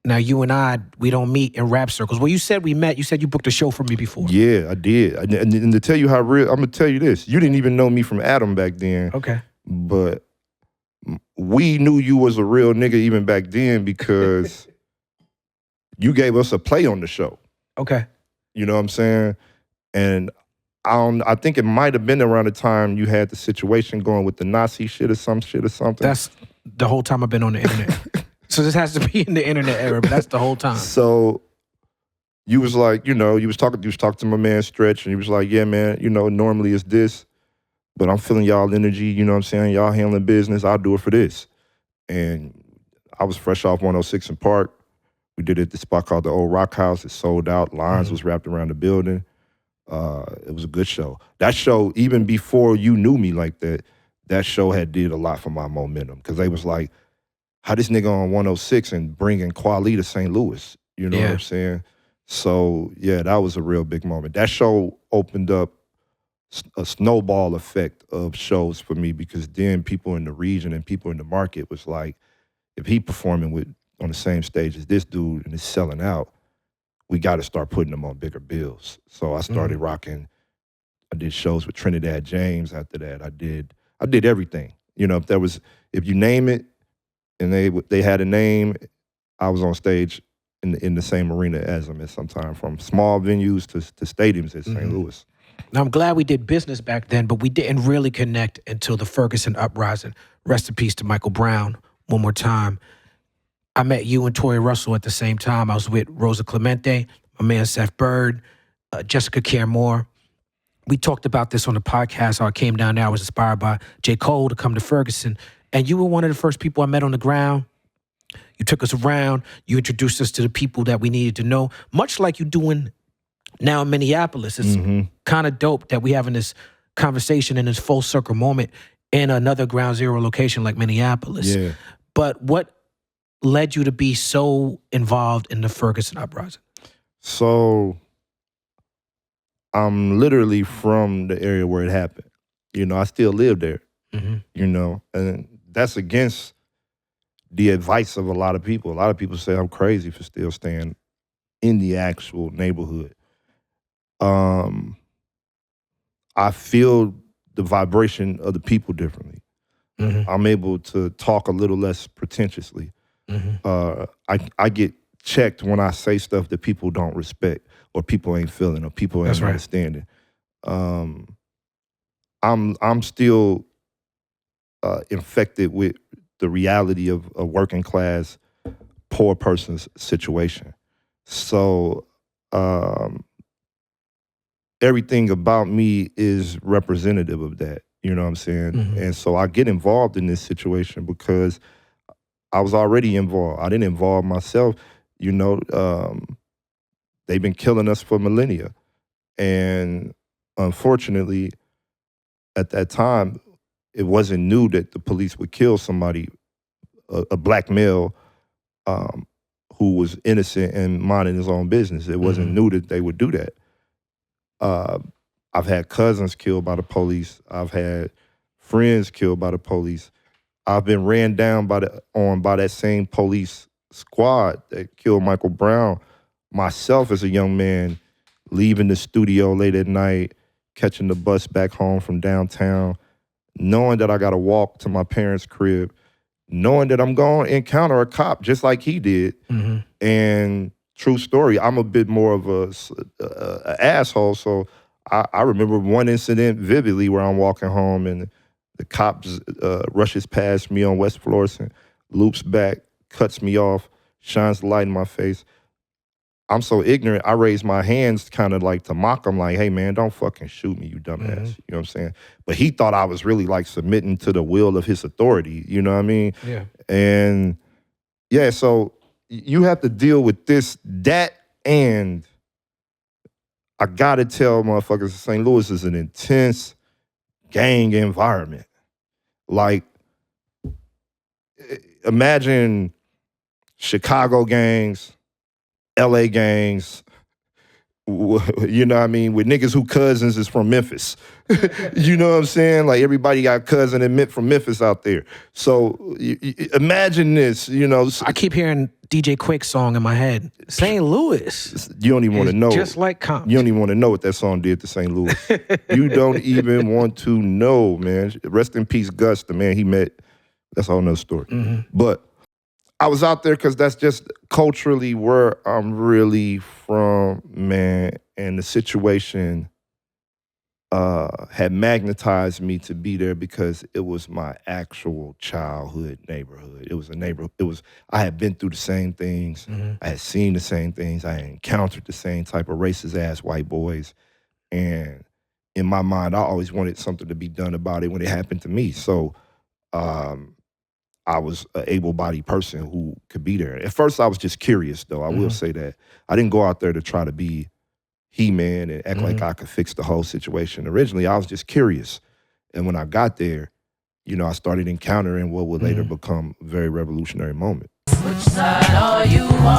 Now, you and we don't meet in rap circles. Well, you said we met. You said you booked a show for me before. Yeah, I did. And to tell you how real, I'm gonna tell you this. You didn't even know me from Adam back then. Okay. But we knew you was a real nigga even back then because you gave us a play on the show. Okay. You know what I'm saying? And I think it might have been around the time you had the situation going with the Nazi shit or something. That's the whole time I've been on the internet. So this has to be in the internet era, but that's the whole time. So you was like, you was talking to my man Stretch, and he was like, yeah, man, normally it's this, but I'm feeling y'all energy, you know what I'm saying? Y'all handling business, I'll do it for this. And I was fresh off 106 in Park. We did it at this spot called the Old Rock House. It sold out. Lines was wrapped around the building. It was a good show. That show, even before you knew me like that, that show had did a lot for my momentum because they was like, how this nigga on 106 and bringing Kweli to St. Louis? You know what I'm saying? So, yeah, that was a real big moment. That show opened up a snowball effect of shows for me because then people in the region and people in the market was like, if he performing on the same stage as this dude and is selling out, we got to start putting them on bigger bills. So I started rocking. I did shows with Trinidad James after that. I did everything. If you name it and they had a name, I was on stage in the same arena as them at some time, from small venues to stadiums at St. Louis. Now, I'm glad we did business back then, but we didn't really connect until the Ferguson uprising. Rest in peace to Michael Brown. One more time. I met you and Tori Russell at the same time. I was with Rosa Clemente, my man Seth Bird, Jessica Care Moore. We talked about this on the podcast, how I came down there. I was inspired by J. Cole to come to Ferguson. And you were one of the first people I met on the ground. You took us around. You introduced us to the people that we needed to know, much like you're doing now in Minneapolis. It's kind of dope that we having this conversation in this full circle moment in another ground zero location like Minneapolis. Yeah. But what led you to be so involved in the Ferguson uprising? So I'm literally from the area where it happened. I still live there, and that's against the advice of a lot of people. A lot of people say I'm crazy for still staying in the actual neighborhood. I feel the vibration of the people differently. I'm able to talk a little less pretentiously. I get checked when I say stuff that people don't respect or people ain't feeling or people ain't understanding. I'm still infected with the reality of a working class poor person's situation. So everything about me is representative of that. You know what I'm saying? And so I get involved in this situation because I was already involved. I didn't involve myself. They've been killing us for millennia. And unfortunately, at that time, it wasn't new that the police would kill somebody, a black male who was innocent and minding his own business. It wasn't new that they would do that. I've had cousins killed by the police. I've had friends killed by the police. I've been ran down by that same police squad that killed Michael Brown. Myself as a young man, leaving the studio late at night, catching the bus back home from downtown, knowing that I got to walk to my parents' crib, knowing that I'm going to encounter a cop just like he did. And true story, I'm a bit more of a asshole, so I remember one incident vividly where I'm walking home and the cop rushes past me on West Florissant, loops back, cuts me off, shines the light in my face. I'm so ignorant, I raise my hands kind of like to mock him, like, hey man, don't fucking shoot me, you dumbass. You know what I'm saying? But he thought I was really like submitting to the will of his authority, you know what I mean? Yeah. And yeah, so you have to deal with that, and I gotta tell motherfuckers St. Louis is an intense gang environment. Like, imagine Chicago gangs, LA gangs, You know what I mean? With niggas who cousins is from Memphis. You know what I'm saying? Like everybody got cousin from Memphis out there. So imagine this, you know. I keep hearing DJ Quick song in my head. St. Louis. You don't even want to know. Just like Compton. You don't even want to know what that song did to St. Louis. You don't even want to know, man. Rest in peace, Gus, the man he met. That's a whole nother story. But I was out there because that's just culturally where I'm really from, man. And the situation had magnetized me to be there because it was my actual childhood neighborhood. It was a neighborhood. I had been through the same things. I had seen the same things. I had encountered the same type of racist ass white boys. And in my mind, I always wanted something to be done about it when it happened to me. So I was an able-bodied person who could be there. At first, I was just curious, though. I will say that. I didn't go out there to try to be He-Man and act like I could fix the whole situation. Originally, I was just curious. And when I got there, you know, I started encountering what would later become a very revolutionary moment. Which side are you on?